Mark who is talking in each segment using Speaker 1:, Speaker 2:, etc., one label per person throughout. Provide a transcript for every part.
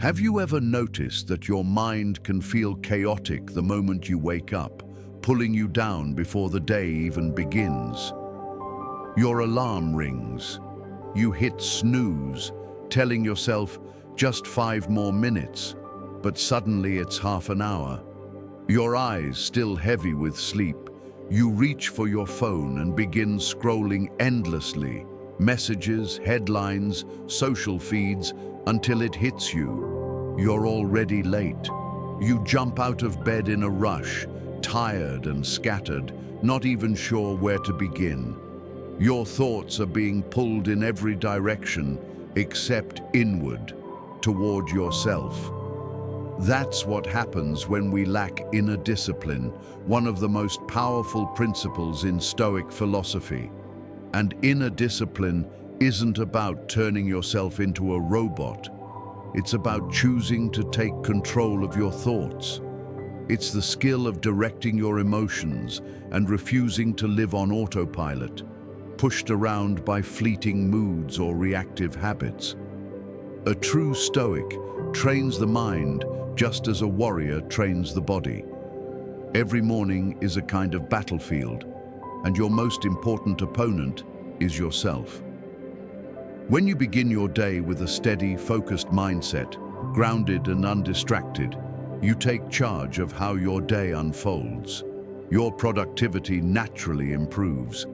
Speaker 1: Have you ever noticed that your mind can feel chaotic the moment you wake up, pulling you down before the day even begins? Your alarm rings. You hit snooze, telling yourself just 5 more minutes, but suddenly it's half an hour. Your eyes still heavy with sleep, you reach for your phone and begin scrolling endlessly, messages, headlines, social feeds, until it hits you. You're already late. You jump out of bed in a rush, tired and scattered, not even sure where to begin. Your thoughts are being pulled in every direction except inward, toward yourself. That's what happens when we lack inner discipline, one of the most powerful principles in Stoic philosophy. And inner discipline isn't about turning yourself into a robot. It's about choosing to take control of your thoughts. It's the skill of directing your emotions and refusing to live on autopilot, pushed around by fleeting moods or reactive habits. A true Stoic trains the mind just as a warrior trains the body. Every morning is a kind of battlefield, and your most important opponent is yourself. When you begin your day with a steady, focused mindset, grounded and undistracted, you take charge of how your day unfolds. Your productivity naturally improves,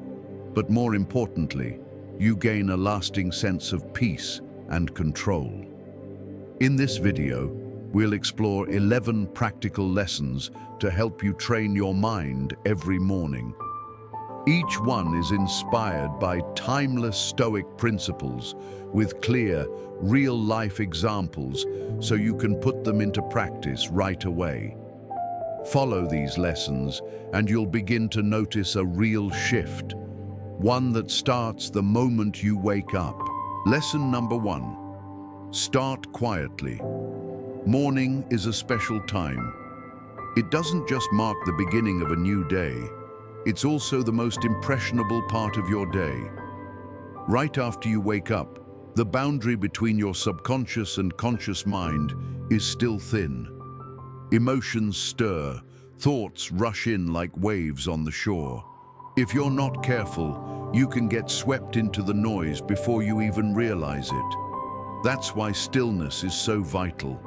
Speaker 1: but more importantly, you gain a lasting sense of peace and control. In this video, we'll explore 11 practical lessons to help you train your mind every morning. Each one is inspired by timeless Stoic principles with clear, real-life examples so you can put them into practice right away. Follow these lessons and you'll begin to notice a real shift, one that starts the moment you wake up. Lesson number 1. Start quietly. Morning is a special time. It doesn't just mark the beginning of a new day. It's also the most impressionable part of your day. Right after you wake up, the boundary between your subconscious and conscious mind is still thin. Emotions stir, thoughts rush in like waves on the shore. If you're not careful, you can get swept into the noise before you even realize it. That's why stillness is so vital.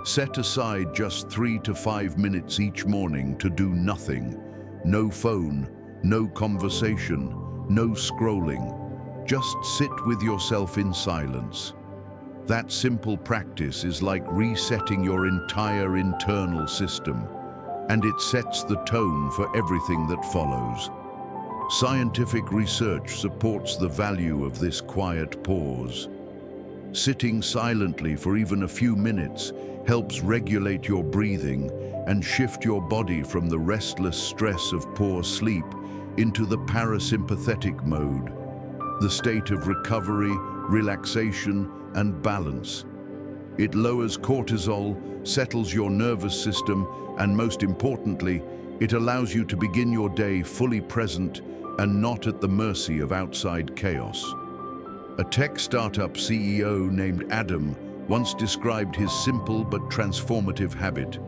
Speaker 1: Set aside just 3 to 5 minutes each morning to do nothing. No phone, no conversation, no scrolling. Just sit with yourself in silence. That simple practice is like resetting your entire internal system, and it sets the tone for everything that follows. Scientific research supports the value of this quiet pause. Sitting silently for even a few minutes helps regulate your breathing and shift your body from the restless stress of poor sleep into the parasympathetic mode, the state of recovery, relaxation, and balance. It lowers cortisol, settles your nervous system, and most importantly, it allows you to begin your day fully present and not at the mercy of outside chaos. A tech startup CEO named Adam once described his simple but transformative habit.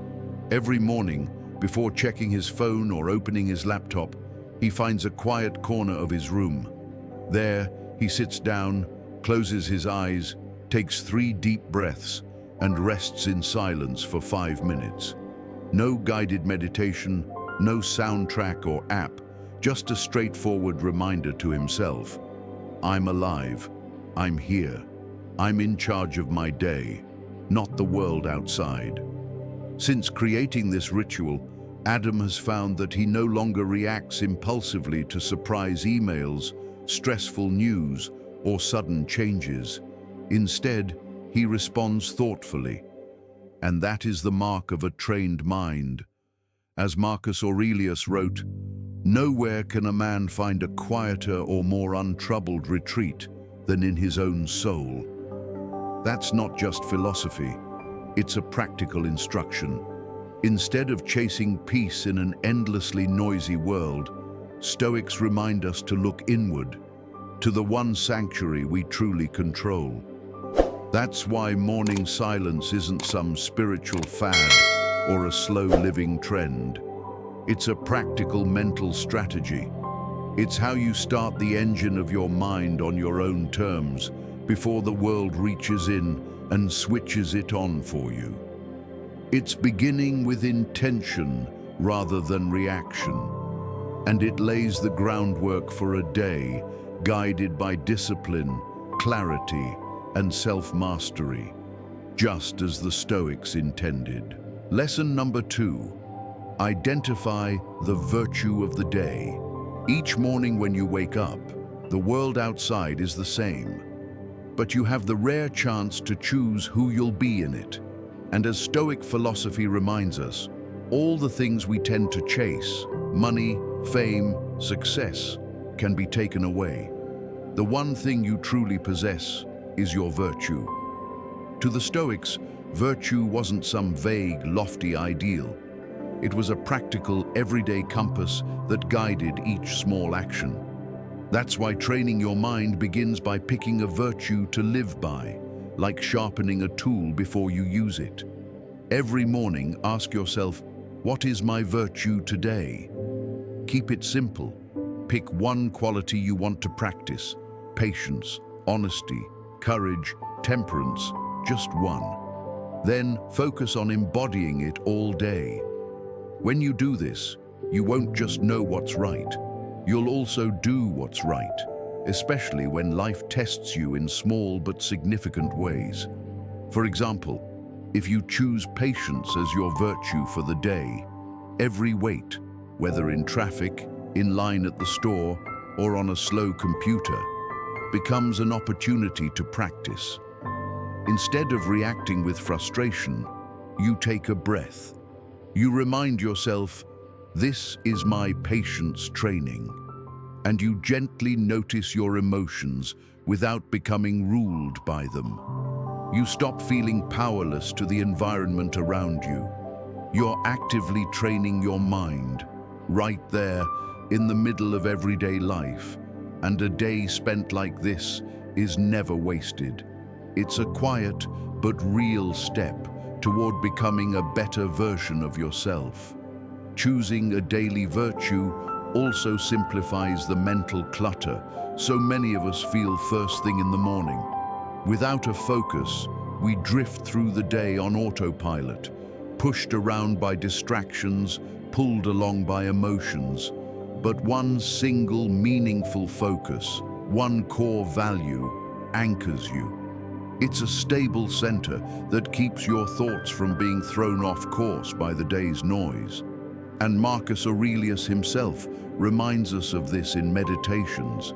Speaker 1: Every morning, before checking his phone or opening his laptop, he finds a quiet corner of his room. There, he sits down, closes his eyes, takes 3 deep breaths, and rests in silence for 5 minutes. No guided meditation, no soundtrack or app, just a straightforward reminder to himself. I'm alive. I'm here. I'm in charge of my day, not the world outside. Since creating this ritual, Adam has found that he no longer reacts impulsively to surprise emails, stressful news, or sudden changes. Instead, he responds thoughtfully. And that is the mark of a trained mind. As Marcus Aurelius wrote, "Nowhere can a man find a quieter or more untroubled retreat than in his own soul." That's not just philosophy, it's a practical instruction. Instead of chasing peace in an endlessly noisy world, Stoics remind us to look inward, to the one sanctuary we truly control. That's why morning silence isn't some spiritual fad or a slow living trend. It's a practical mental strategy. It's how you start the engine of your mind on your own terms before the world reaches in and switches it on for you. It's beginning with intention rather than reaction, and it lays the groundwork for a day guided by discipline, clarity, and self-mastery, just as the Stoics intended. Lesson number 2, identify the virtue of the day. Each morning when you wake up, the world outside is the same, but you have the rare chance to choose who you'll be in it. And as Stoic philosophy reminds us, all the things we tend to chase, money, fame, success, can be taken away. The one thing you truly possess is your virtue. To the Stoics, virtue wasn't some vague, lofty ideal. It was a practical, everyday compass that guided each small action. That's why training your mind begins by picking a virtue to live by, like sharpening a tool before you use it. Every morning, ask yourself, what is my virtue today? Keep it simple. Pick one quality you want to practice: patience, honesty, courage, temperance, just one. Then focus on embodying it all day. When you do this, you won't just know what's right, you'll also do what's right, especially when life tests you in small but significant ways. For example, if you choose patience as your virtue for the day, every wait, whether in traffic, in line at the store, or on a slow computer, becomes an opportunity to practice. Instead of reacting with frustration, you take a breath. You remind yourself, this is my patience training, and you gently notice your emotions without becoming ruled by them. You stop feeling powerless to the environment around you. You're actively training your mind, right there in the middle of everyday life, and a day spent like this is never wasted. It's a quiet but real step toward becoming a better version of yourself. Choosing a daily virtue also simplifies the mental clutter so many of us feel first thing in the morning. Without a focus, we drift through the day on autopilot, pushed around by distractions, pulled along by emotions. But one single meaningful focus, one core value, anchors you. It's a stable center that keeps your thoughts from being thrown off course by the day's noise. And Marcus Aurelius himself reminds us of this in Meditations.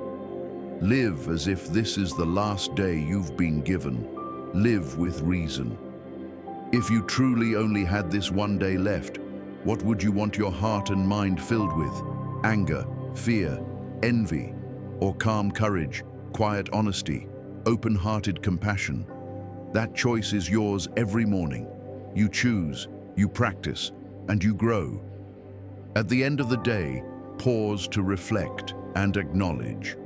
Speaker 1: Live as if this is the last day you've been given. Live with reason. If you truly only had this one day left, what would you want your heart and mind filled with? Anger, fear, envy, or calm courage, quiet honesty, open-hearted compassion? That choice is yours every morning. You choose, you practice, and you grow. At the end of the day, pause to reflect and acknowledge.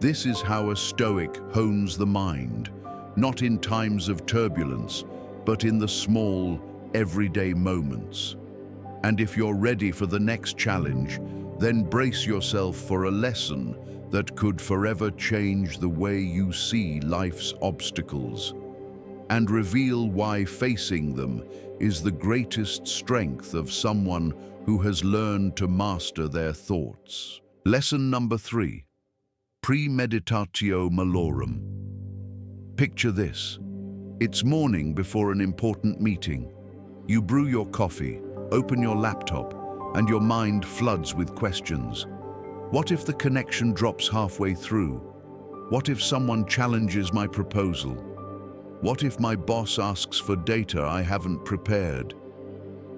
Speaker 1: This is how a Stoic hones the mind, not in times of turbulence, but in the small, everyday moments. And if you're ready for the next challenge, then brace yourself for a lesson that could forever change the way you see life's obstacles, and reveal why facing them is the greatest strength of someone who has learned to master their thoughts. Lesson number 3, Premeditatio Malorum. Picture this. It's morning before an important meeting. You brew your coffee, open your laptop, and your mind floods with questions. What if the connection drops halfway through? What if someone challenges my proposal? What if my boss asks for data I haven't prepared?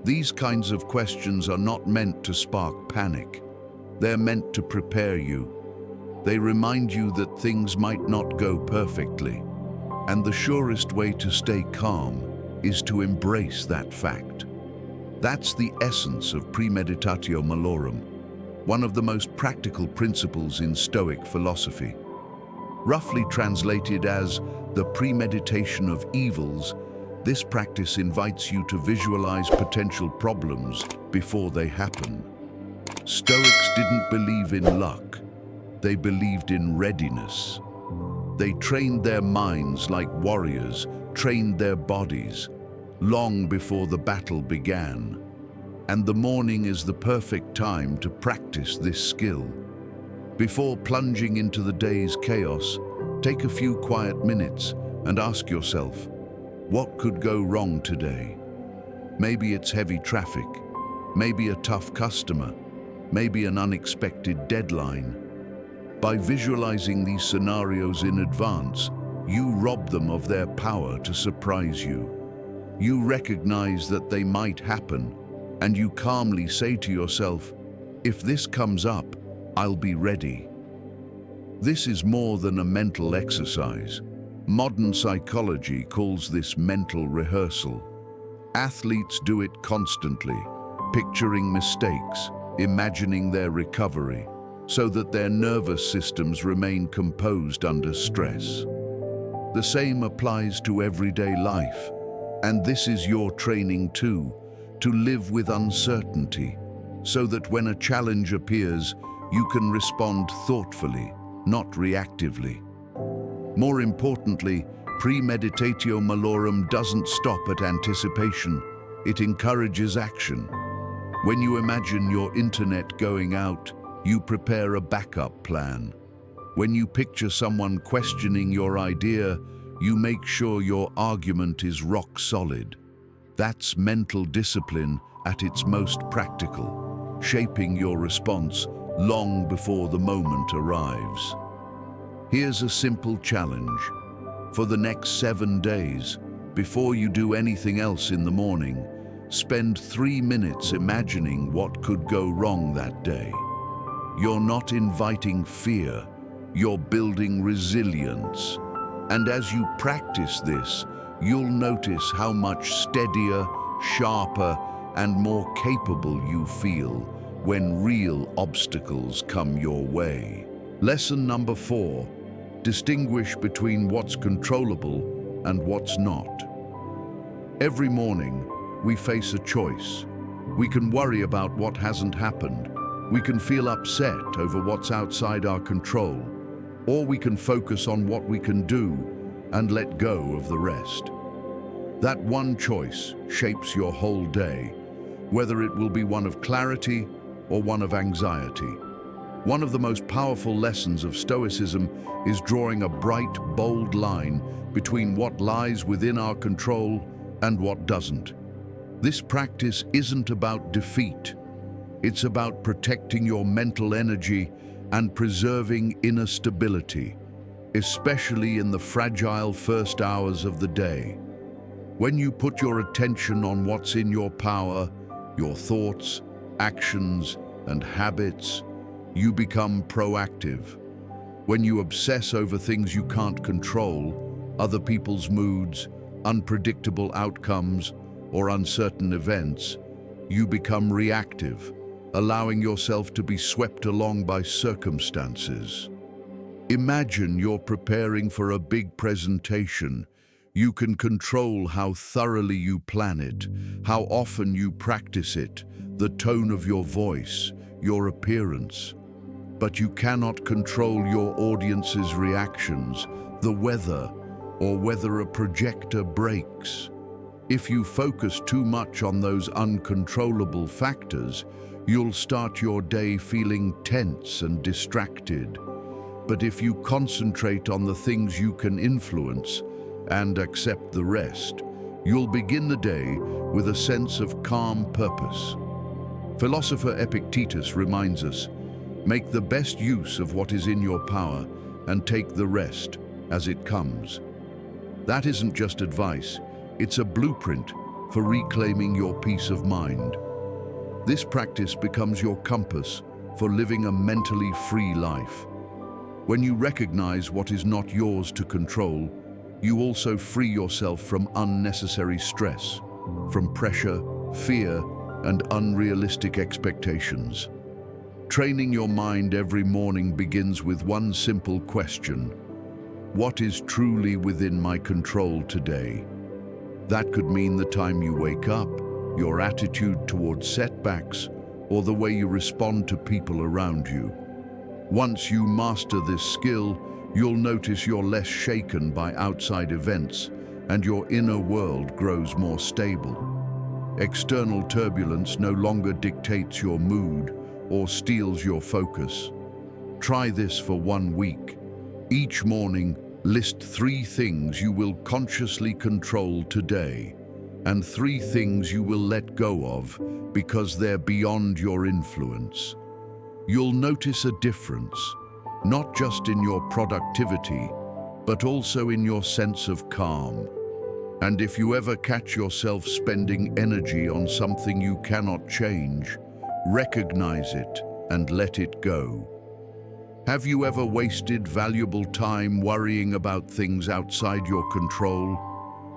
Speaker 1: These kinds of questions are not meant to spark panic. They're meant to prepare you. They remind you that things might not go perfectly. And the surest way to stay calm is to embrace that fact. That's the essence of Premeditatio Malorum, one of the most practical principles in Stoic philosophy. Roughly translated as the premeditation of evils, this practice invites you to visualize potential problems before they happen. Stoics didn't believe in luck, they believed in readiness. They trained their minds like warriors trained their bodies, long before the battle began. And the morning is the perfect time to practice this skill. Before plunging into the day's chaos, take a few quiet minutes and ask yourself, what could go wrong today? Maybe it's heavy traffic, maybe a tough customer, maybe an unexpected deadline. By visualizing these scenarios in advance, you rob them of their power to surprise you. You recognize that they might happen, and you calmly say to yourself, if this comes up, I'll be ready. This is more than a mental exercise. Modern psychology calls this mental rehearsal. Athletes do it constantly, picturing mistakes, imagining their recovery, so that their nervous systems remain composed under stress. The same applies to everyday life, and this is your training too, to live with uncertainty, so that when a challenge appears, you can respond thoughtfully, not reactively. More importantly, Premeditatio Malorum doesn't stop at anticipation, it encourages action. When you imagine your internet going out, you prepare a backup plan. When you picture someone questioning your idea, you make sure your argument is rock solid. That's mental discipline at its most practical, shaping your response long before the moment arrives. Here's a simple challenge. For the next 7 days, before you do anything else in the morning, spend 3 minutes imagining what could go wrong that day. You're not inviting fear, you're building resilience. And as you practice this, you'll notice how much steadier, sharper, and more capable you feel when real obstacles come your way. Lesson number 4. Distinguish between what's controllable and what's not. Every morning, we face a choice. We can worry about what hasn't happened. We can feel upset over what's outside our control. Or we can focus on what we can do and let go of the rest. That one choice shapes your whole day, whether it will be one of clarity or one of anxiety. One of the most powerful lessons of Stoicism is drawing a bright, bold line between what lies within our control and what doesn't. This practice isn't about defeat. It's about protecting your mental energy and preserving inner stability, especially in the fragile first hours of the day. When you put your attention on what's in your power, your thoughts, actions, and habits, you become proactive. When you obsess over things you can't control, other people's moods, unpredictable outcomes, or uncertain events, you become reactive, allowing yourself to be swept along by circumstances. Imagine you're preparing for a big presentation. You can control how thoroughly you plan it, how often you practice it, the tone of your voice, your appearance. But you cannot control your audience's reactions, the weather, or whether a projector breaks. If you focus too much on those uncontrollable factors, you'll start your day feeling tense and distracted. But if you concentrate on the things you can influence and accept the rest, you'll begin the day with a sense of calm purpose. Philosopher Epictetus reminds us, make the best use of what is in your power and take the rest as it comes. That isn't just advice, it's a blueprint for reclaiming your peace of mind. This practice becomes your compass for living a mentally free life. When you recognize what is not yours to control, you also free yourself from unnecessary stress, from pressure, fear, and unrealistic expectations. Training your mind every morning begins with one simple question. What is truly within my control today? That could mean the time you wake up, your attitude towards setbacks, or the way you respond to people around you. Once you master this skill, you'll notice you're less shaken by outside events, and your inner world grows more stable. External turbulence no longer dictates your mood or steals your focus. Try this for 1 week. Each morning, list 3 things you will consciously control today, and 3 things you will let go of because they're beyond your influence. You'll notice a difference, not just in your productivity, but also in your sense of calm. And if you ever catch yourself spending energy on something you cannot change, recognize it and let it go. Have you ever wasted valuable time worrying about things outside your control?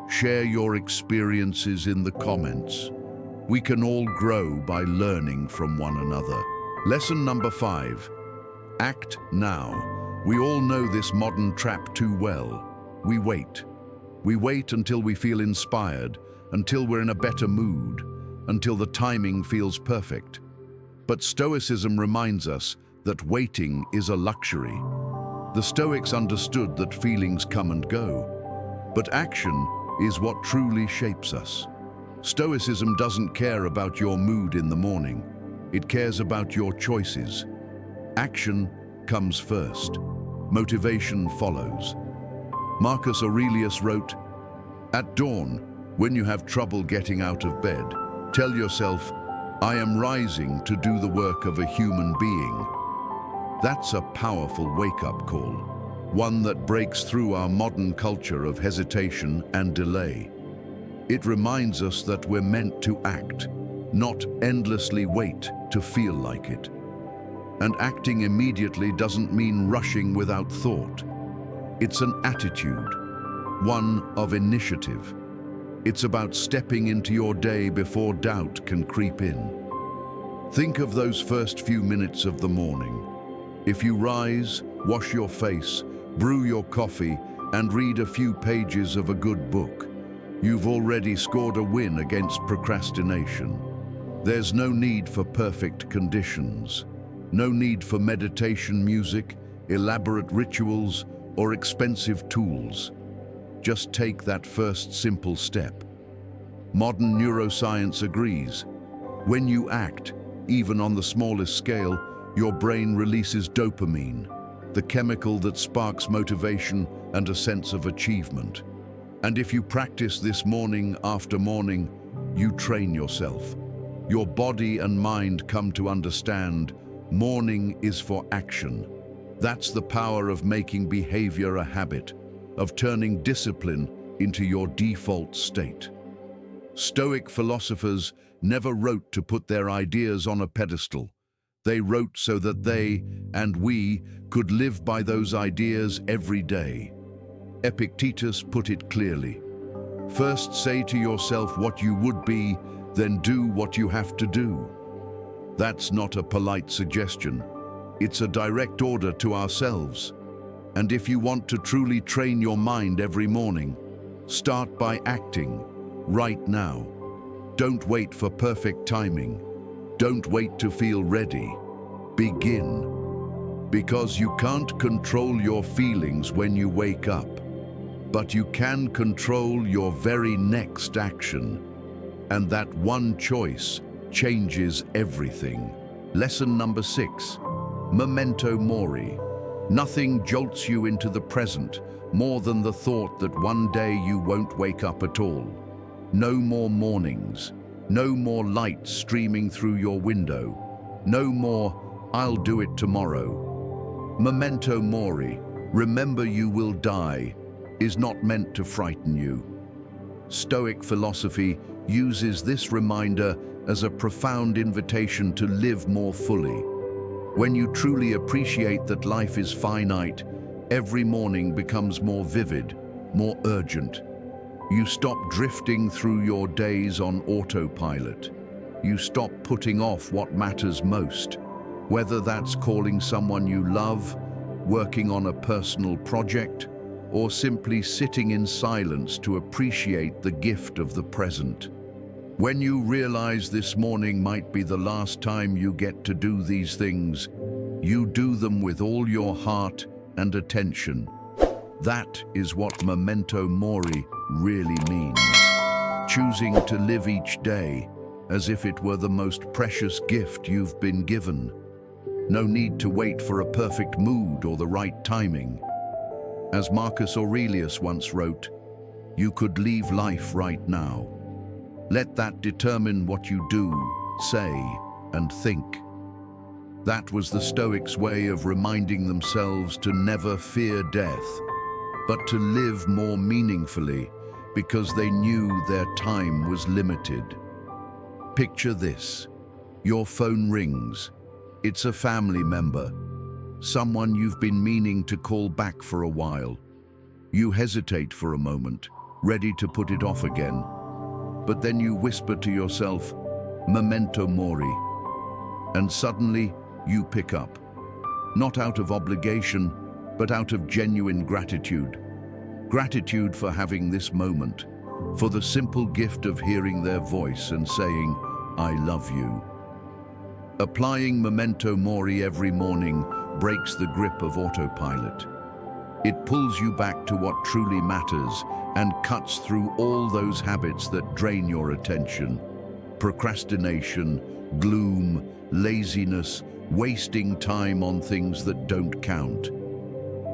Speaker 1: Share your experiences in the comments. We can all grow by learning from one another. Lesson number 5. Act now. We all know this modern trap too well. We wait. We wait until we feel inspired, until we're in a better mood, until the timing feels perfect. But Stoicism reminds us that waiting is a luxury. The Stoics understood that feelings come and go, but action is what truly shapes us. Stoicism doesn't care about your mood in the morning. It cares about your choices. Action comes first. Motivation follows. Marcus Aurelius wrote, "At dawn, when you have trouble getting out of bed, tell yourself, 'I am rising to do the work of a human being.'" That's a powerful wake-up call, one that breaks through our modern culture of hesitation and delay. It reminds us that we're meant to act, not endlessly wait to feel like it. And acting immediately doesn't mean rushing without thought. It's an attitude, one of initiative. It's about stepping into your day before doubt can creep in. Think of those first few minutes of the morning. If you rise, wash your face, brew your coffee, and read a few pages of a good book, you've already scored a win against procrastination. There's no need for perfect conditions, no need for meditation music, elaborate rituals, or expensive tools. Just take that first simple step. Modern neuroscience agrees. When you act, even on the smallest scale, your brain releases dopamine, the chemical that sparks motivation and a sense of achievement. And if you practice this morning after morning, you train yourself. Your body and mind come to understand morning is for action. That's the power of making behavior a habit, of turning discipline into your default state. Stoic philosophers never wrote to put their ideas on a pedestal. They wrote so that they, and we, could live by those ideas every day. Epictetus put it clearly. First say to yourself what you would be, then do what you have to do. That's not a polite suggestion. It's a direct order to ourselves. And if you want to truly train your mind every morning, start by acting right now. Don't wait for perfect timing. Don't wait to feel ready. Begin. Because you can't control your feelings when you wake up, but you can control your very next action. And that one choice changes everything. Lesson number 6. Memento Mori. Nothing jolts you into the present more than the thought that one day you won't wake up at all. No more mornings. No more light streaming through your window. No more, "I'll do it tomorrow." Memento Mori, remember you will die, is not meant to frighten you. Stoic philosophy uses this reminder as a profound invitation to live more fully. When you truly appreciate that life is finite, every morning becomes more vivid, more urgent. You stop drifting through your days on autopilot. You stop putting off what matters most, whether that's calling someone you love, working on a personal project, or simply sitting in silence to appreciate the gift of the present. When you realize this morning might be the last time you get to do these things, you do them with all your heart and attention. That is what Memento Mori really means. Choosing to live each day as if it were the most precious gift you've been given. No need to wait for a perfect mood or the right timing. As Marcus Aurelius once wrote, you could leave life right now. Let that determine what you do, say, and think. That was the Stoics' way of reminding themselves to never fear death, but to live more meaningfully because they knew their time was limited. Picture this. Your phone rings. It's a family member, someone you've been meaning to call back for a while. You hesitate for a moment, ready to put it off again. But then you whisper to yourself, Memento Mori, and suddenly you pick up. Not out of obligation, but out of genuine gratitude. Gratitude for having this moment, for the simple gift of hearing their voice and saying, I love you. Applying Memento Mori every morning breaks the grip of autopilot. It pulls you back to what truly matters and cuts through all those habits that drain your attention. Procrastination, gloom, laziness, wasting time on things that don't count.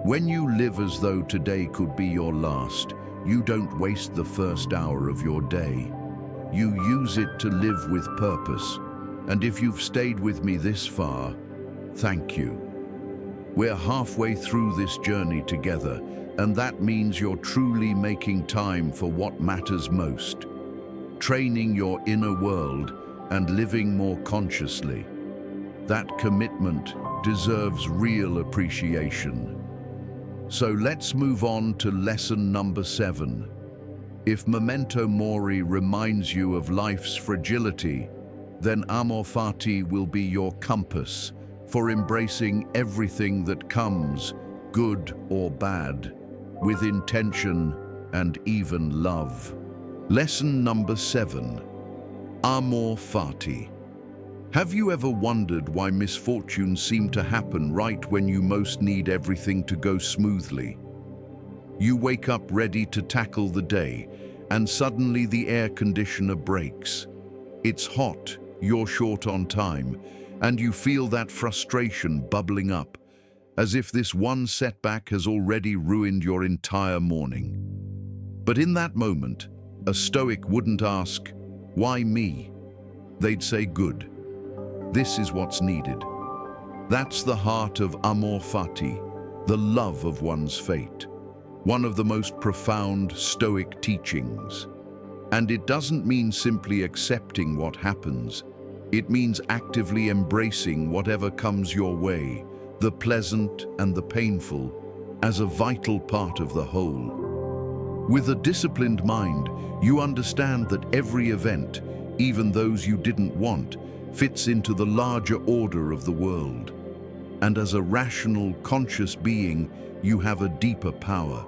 Speaker 1: When you live as though today could be your last, you don't waste the first hour of your day. You use it to live with purpose. And if you've stayed with me this far, thank you. We're halfway through this journey together, and that means you're truly making time for what matters most. Training your inner world and living more consciously. That commitment deserves real appreciation. So let's move on to lesson number 7. If Memento Mori reminds you of life's fragility, then Amor Fati will be your compass for embracing everything that comes, good or bad, with intention and even love. Lesson number 7. Amor Fati. Have you ever wondered why misfortunes seem to happen right when you most need everything to go smoothly? You wake up ready to tackle the day, and suddenly the air conditioner breaks. It's hot, you're short on time, and you feel that frustration bubbling up, as if this one setback has already ruined your entire morning. But in that moment, a Stoic wouldn't ask, "Why me?" They'd say, "Good. This is what's needed." That's the heart of Amor Fati, the love of one's fate, one of the most profound Stoic teachings. And it doesn't mean simply accepting what happens. It means actively embracing whatever comes your way, the pleasant and the painful, as a vital part of the whole. With a disciplined mind, you understand that every event, even those you didn't want, fits into the larger order of the world. And as a rational, conscious being, you have a deeper power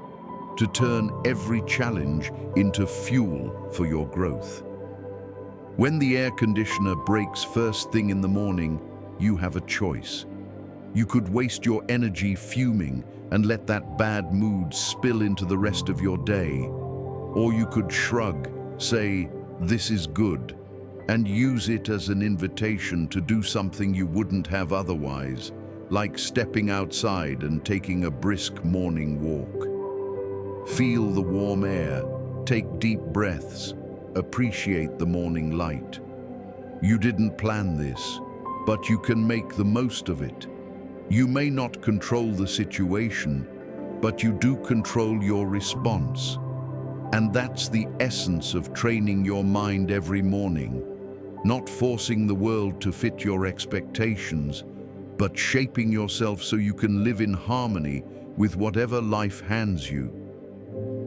Speaker 1: to turn every challenge into fuel for your growth. When the air conditioner breaks first thing in the morning, you have a choice. You could waste your energy fuming and let that bad mood spill into the rest of your day. Or you could shrug, say, "This is good," and use it as an invitation to do something you wouldn't have otherwise, like stepping outside and taking a brisk morning walk. Feel the warm air, take deep breaths, appreciate the morning light. You didn't plan this, but you can make the most of it. You may not control the situation, but you do control your response. And that's the essence of training your mind every morning. Not forcing the world to fit your expectations, but shaping yourself so you can live in harmony with whatever life hands you.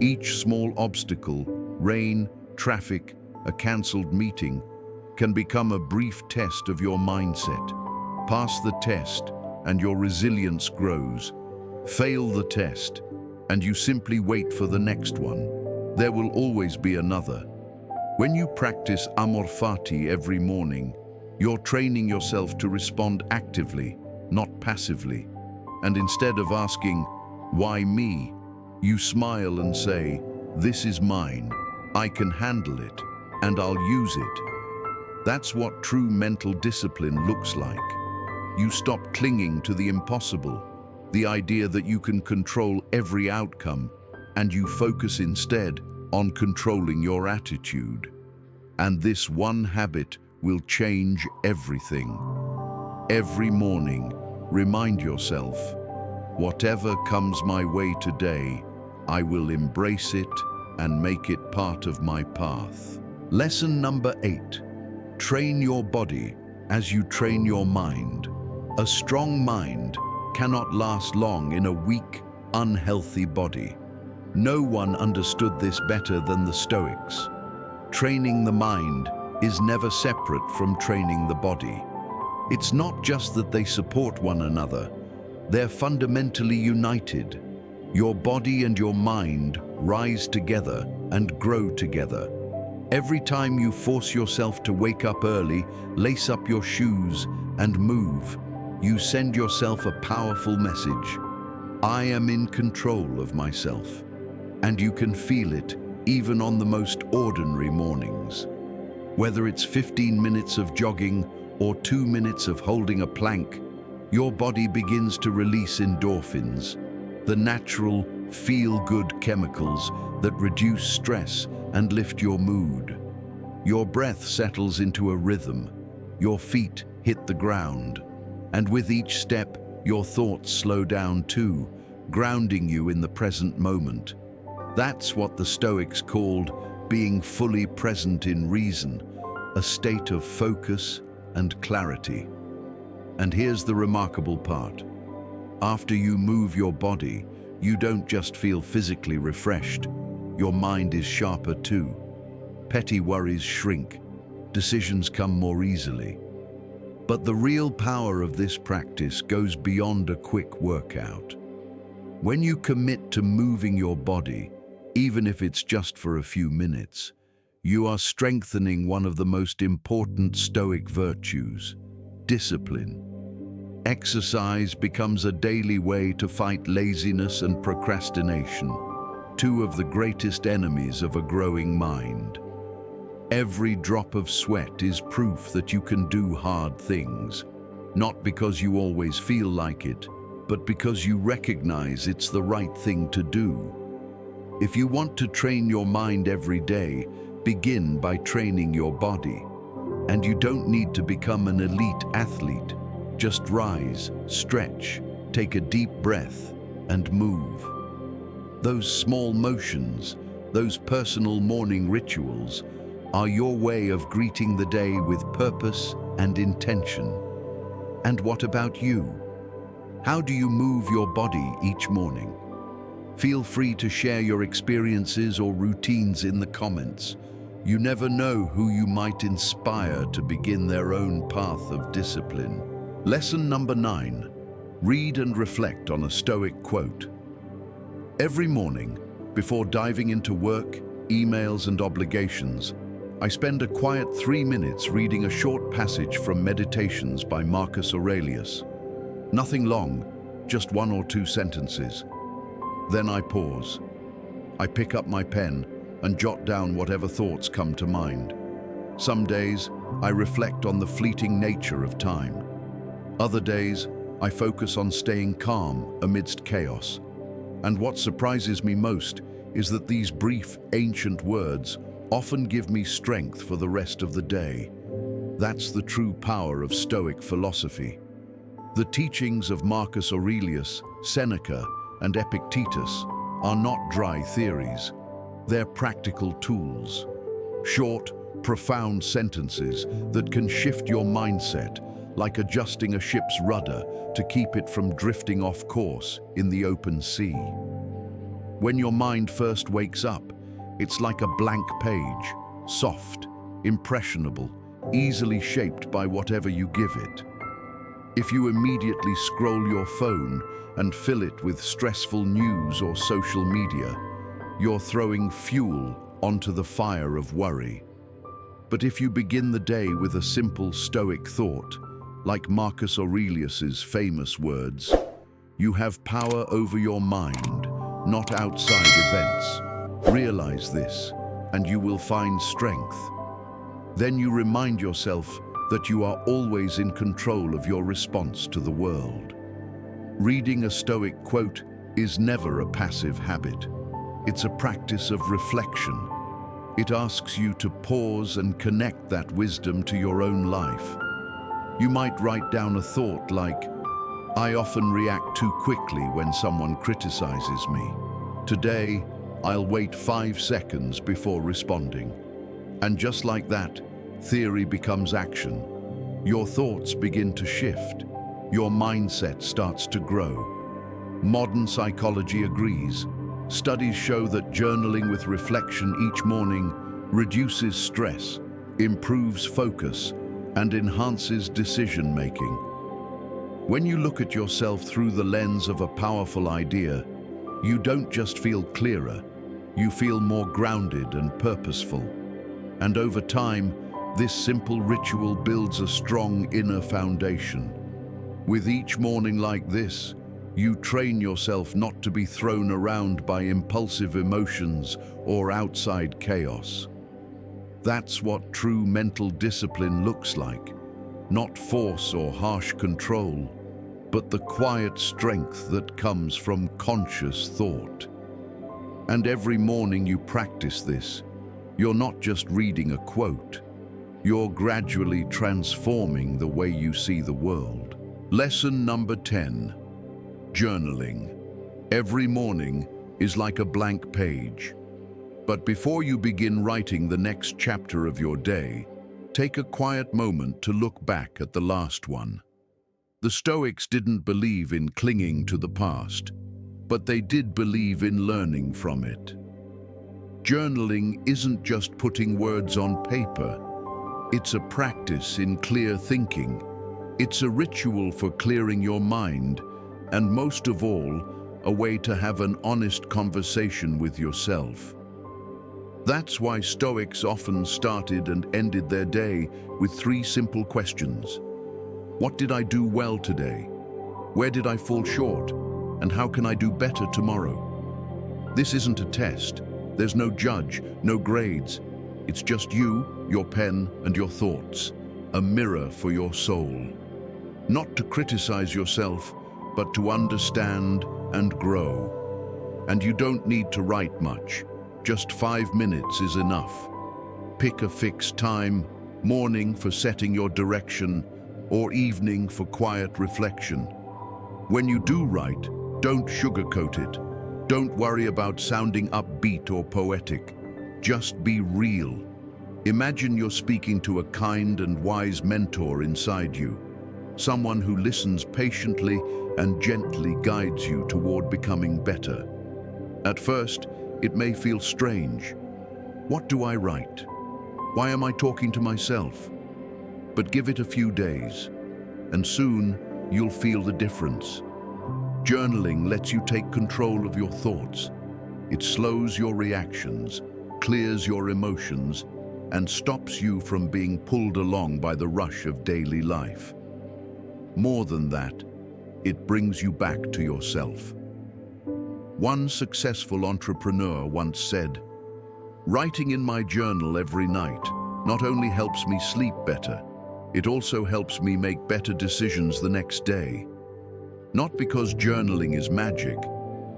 Speaker 1: Each small obstacle, rain, traffic, a cancelled meeting, can become a brief test of your mindset. Pass the test, and your resilience grows. Fail the test, and you simply wait for the next one. There will always be another. When you practice Amor Fati every morning, you're training yourself to respond actively, not passively. And instead of asking, "Why me?" you smile and say, "This is mine. I can handle it, and I'll use it." That's what true mental discipline looks like. You stop clinging to the impossible, the idea that you can control every outcome, and you focus instead on controlling your attitude. And this one habit will change everything. Every morning, remind yourself, whatever comes my way today, I will embrace it and make it part of my path. Lesson number 8. Train your body as you train your mind. A strong mind cannot last long in a weak, unhealthy body. No one understood this better than the Stoics. Training the mind is never separate from training the body. It's not just that they support one another, they're fundamentally united. Your body and your mind rise together and grow together. Every time you force yourself to wake up early, lace up your shoes, and move, you send yourself a powerful message. I am in control of myself. And you can feel it even on the most ordinary mornings. Whether it's 15 minutes of jogging or 2 minutes of holding a plank, your body begins to release endorphins, the natural, feel-good chemicals that reduce stress and lift your mood. Your breath settles into a rhythm, your feet hit the ground, and with each step, your thoughts slow down too, grounding you in the present moment. That's what the Stoics called being fully present in reason, a state of focus and clarity. And here's the remarkable part. After you move your body, you don't just feel physically refreshed, your mind is sharper too. Petty worries shrink, decisions come more easily. But the real power of this practice goes beyond a quick workout. When you commit to moving your body, even if it's just for a few minutes, you are strengthening one of the most important Stoic virtues, discipline. Exercise becomes a daily way to fight laziness and procrastination, two of the greatest enemies of a growing mind. Every drop of sweat is proof that you can do hard things, not because you always feel like it, but because you recognize it's the right thing to do. If you want to train your mind every day, begin by training your body. And you don't need to become an elite athlete. Just rise, stretch, take a deep breath, and move. Those small motions, those personal morning rituals, are your way of greeting the day with purpose and intention. And what about you? How do you move your body each morning? Feel free to share your experiences or routines in the comments. You never know who you might inspire to begin their own path of discipline. Lesson number 9. Read and reflect on a Stoic quote. Every morning, before diving into work, emails, and obligations, I spend a quiet 3 minutes reading a short passage from Meditations by Marcus Aurelius. Nothing long, just 1 or 2 sentences. Then I pause. I pick up my pen and jot down whatever thoughts come to mind. Some days, I reflect on the fleeting nature of time. Other days, I focus on staying calm amidst chaos. And what surprises me most is that these brief, ancient words often give me strength for the rest of the day. That's the true power of Stoic philosophy. The teachings of Marcus Aurelius, Seneca, and Epictetus are not dry theories. They're practical tools. Short, profound sentences that can shift your mindset, like adjusting a ship's rudder to keep it from drifting off course in the open sea. When your mind first wakes up, it's like a blank page, soft, impressionable, easily shaped by whatever you give it. If you immediately scroll your phone and fill it with stressful news or social media, you're throwing fuel onto the fire of worry. But if you begin the day with a simple Stoic thought, like Marcus Aurelius's famous words, you have power over your mind, not outside events. Realize this, and you will find strength. Then you remind yourself that you are always in control of your response to the world. Reading a Stoic quote is never a passive habit. It's a practice of reflection. It asks you to pause and connect that wisdom to your own life. You might write down a thought like, "I often react too quickly when someone criticizes me. Today, I'll wait 5 seconds before responding." And just like that, theory becomes action. Your thoughts begin to shift. Your mindset starts to grow. Modern psychology agrees. Studies show that journaling with reflection each morning reduces stress, improves focus, and enhances decision-making. When you look at yourself through the lens of a powerful idea, you don't just feel clearer, you feel more grounded and purposeful. And over time, this simple ritual builds a strong inner foundation. With each morning like this, you train yourself not to be thrown around by impulsive emotions or outside chaos. That's what true mental discipline looks like. Not force or harsh control, but the quiet strength that comes from conscious thought. And every morning you practice this, you're not just reading a quote, you're gradually transforming the way you see the world. Lesson number 10. Journaling. Every morning is like a blank page. But before you begin writing the next chapter of your day, take a quiet moment to look back at the last one. The Stoics didn't believe in clinging to the past, but they did believe in learning from it. Journaling isn't just putting words on paper. It's a practice in clear thinking. It's a ritual for clearing your mind, and most of all, a way to have an honest conversation with yourself. That's why Stoics often started and ended their day with 3 simple questions. What did I do well today? Where did I fall short? And how can I do better tomorrow? This isn't a test. There's no judge, no grades. It's just you, your pen, and your thoughts. A mirror for your soul. Not to criticize yourself, but to understand and grow. And you don't need to write much. Just 5 minutes is enough. Pick a fixed time, morning for setting your direction, or evening for quiet reflection. When you do write, don't sugarcoat it. Don't worry about sounding upbeat or poetic. Just be real. Imagine you're speaking to a kind and wise mentor inside you. Someone who listens patiently and gently guides you toward becoming better. At first, it may feel strange. What do I write? Why am I talking to myself? But give it a few days, and soon you'll feel the difference. Journaling lets you take control of your thoughts. It slows your reactions, clears your emotions, and stops you from being pulled along by the rush of daily life. More than that, it brings you back to yourself. One successful entrepreneur once said, "Writing in my journal every night not only helps me sleep better, it also helps me make better decisions the next day. Not because journaling is magic,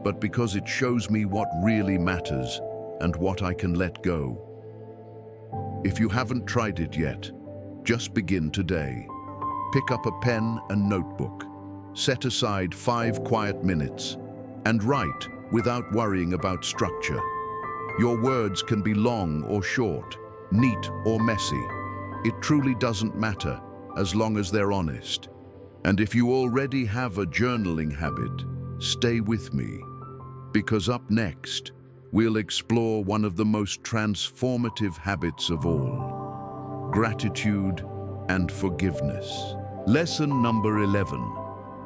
Speaker 1: but because it shows me what really matters and what I can let go." If you haven't tried it yet, just begin today. Pick up a pen and notebook. Set aside 5 quiet minutes and write without worrying about structure. Your words can be long or short, neat or messy. It truly doesn't matter as long as they're honest. And if you already have a journaling habit, stay with me, because up next, we'll explore one of the most transformative habits of all: gratitude and forgiveness. Lesson number 11.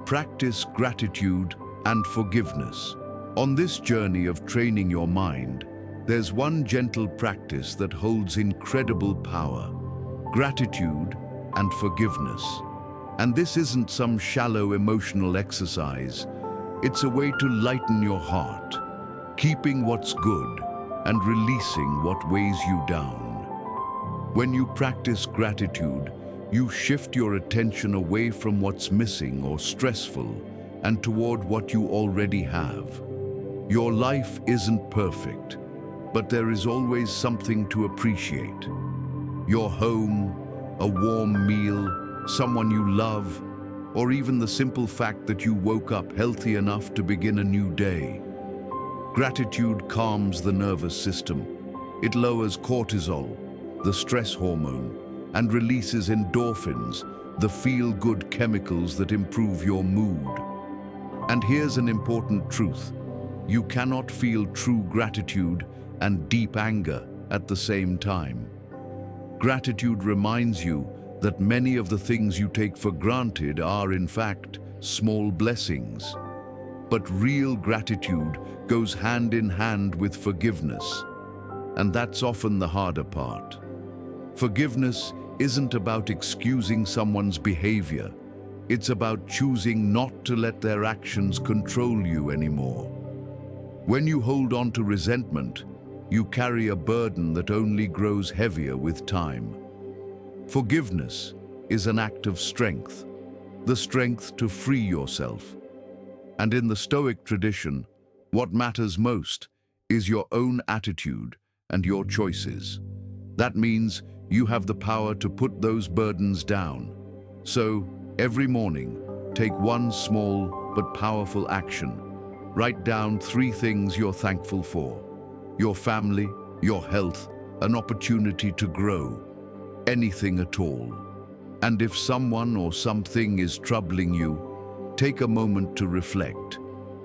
Speaker 1: Practice gratitude and forgiveness. On this journey of training your mind, there's one gentle practice that holds incredible power: gratitude and forgiveness. And this isn't some shallow emotional exercise. It's a way to lighten your heart, keeping what's good and releasing what weighs you down. When you practice gratitude, you shift your attention away from what's missing or stressful and toward what you already have. Your life isn't perfect, but there is always something to appreciate. Your home, a warm meal, someone you love, or even the simple fact that you woke up healthy enough to begin a new day. Gratitude calms the nervous system. It lowers cortisol, the stress hormone, and releases endorphins, the feel-good chemicals that improve your mood. And here's an important truth: you cannot feel true gratitude and deep anger at the same time. Gratitude reminds you that many of the things you take for granted are, in fact, small blessings. But real gratitude goes hand in hand with forgiveness, and that's often the harder part. Forgiveness isn't about excusing someone's behavior. It's about choosing not to let their actions control you anymore. When you hold on to resentment, you carry a burden that only grows heavier with time. Forgiveness is an act of strength, the strength to free yourself. And in the Stoic tradition, what matters most is your own attitude and your choices. That means you have the power to put those burdens down. So, every morning, take one small but powerful action. Write down 3 things you're thankful for: your family, your health, an opportunity to grow, anything at all. And if someone or something is troubling you, take a moment to reflect.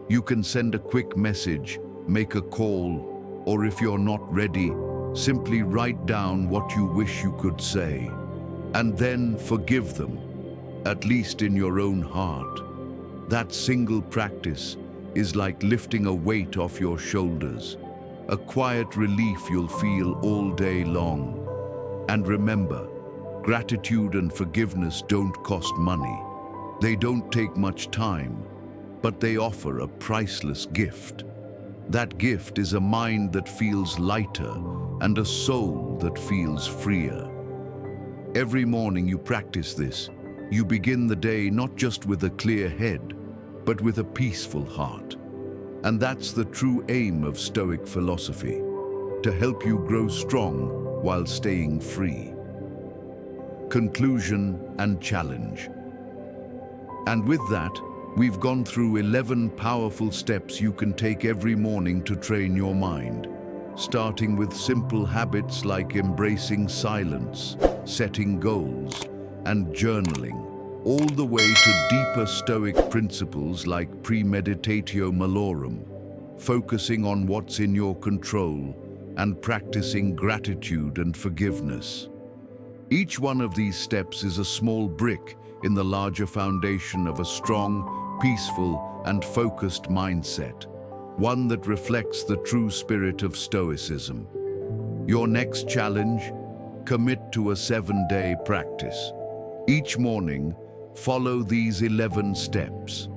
Speaker 1: You can send a quick message, make a call, or if you're not ready, simply write down what you wish you could say. And then forgive them, at least in your own heart. That single practice is like lifting a weight off your shoulders, a quiet relief you'll feel all day long. And remember, gratitude and forgiveness don't cost money. They don't take much time, but they offer a priceless gift. That gift is a mind that feels lighter and a soul that feels freer. Every morning you practice this. You begin the day not just with a clear head, but with a peaceful heart. And that's the true aim of Stoic philosophy, to help you grow strong while staying free. Conclusion and challenge. And with that, we've gone through 11 powerful steps you can take every morning to train your mind, starting with simple habits like embracing silence, setting goals, and journaling, all the way to deeper Stoic principles like Premeditatio Malorum, focusing on what's in your control and practicing gratitude and forgiveness. Each one of these steps is a small brick in the larger foundation of a strong, peaceful, and focused mindset, one that reflects the true spirit of Stoicism. Your next challenge? Commit to a 7-day practice. Each morning, follow these 11 steps.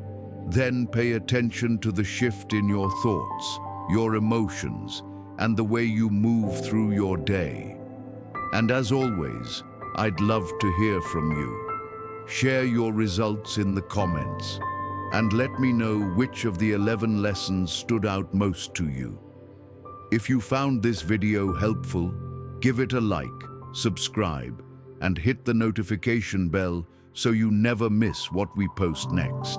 Speaker 1: Then pay attention to the shift in your thoughts, your emotions, and the way you move through your day. And as always, I'd love to hear from you. Share your results in the comments, and let me know which of the 11 lessons stood out most to you. If you found this video helpful, give it a like, subscribe, and hit the notification bell so you never miss what we post next.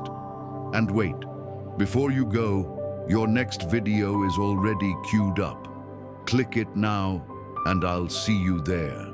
Speaker 1: And wait, before you go, your next video is already queued up. Click it now, and I'll see you there.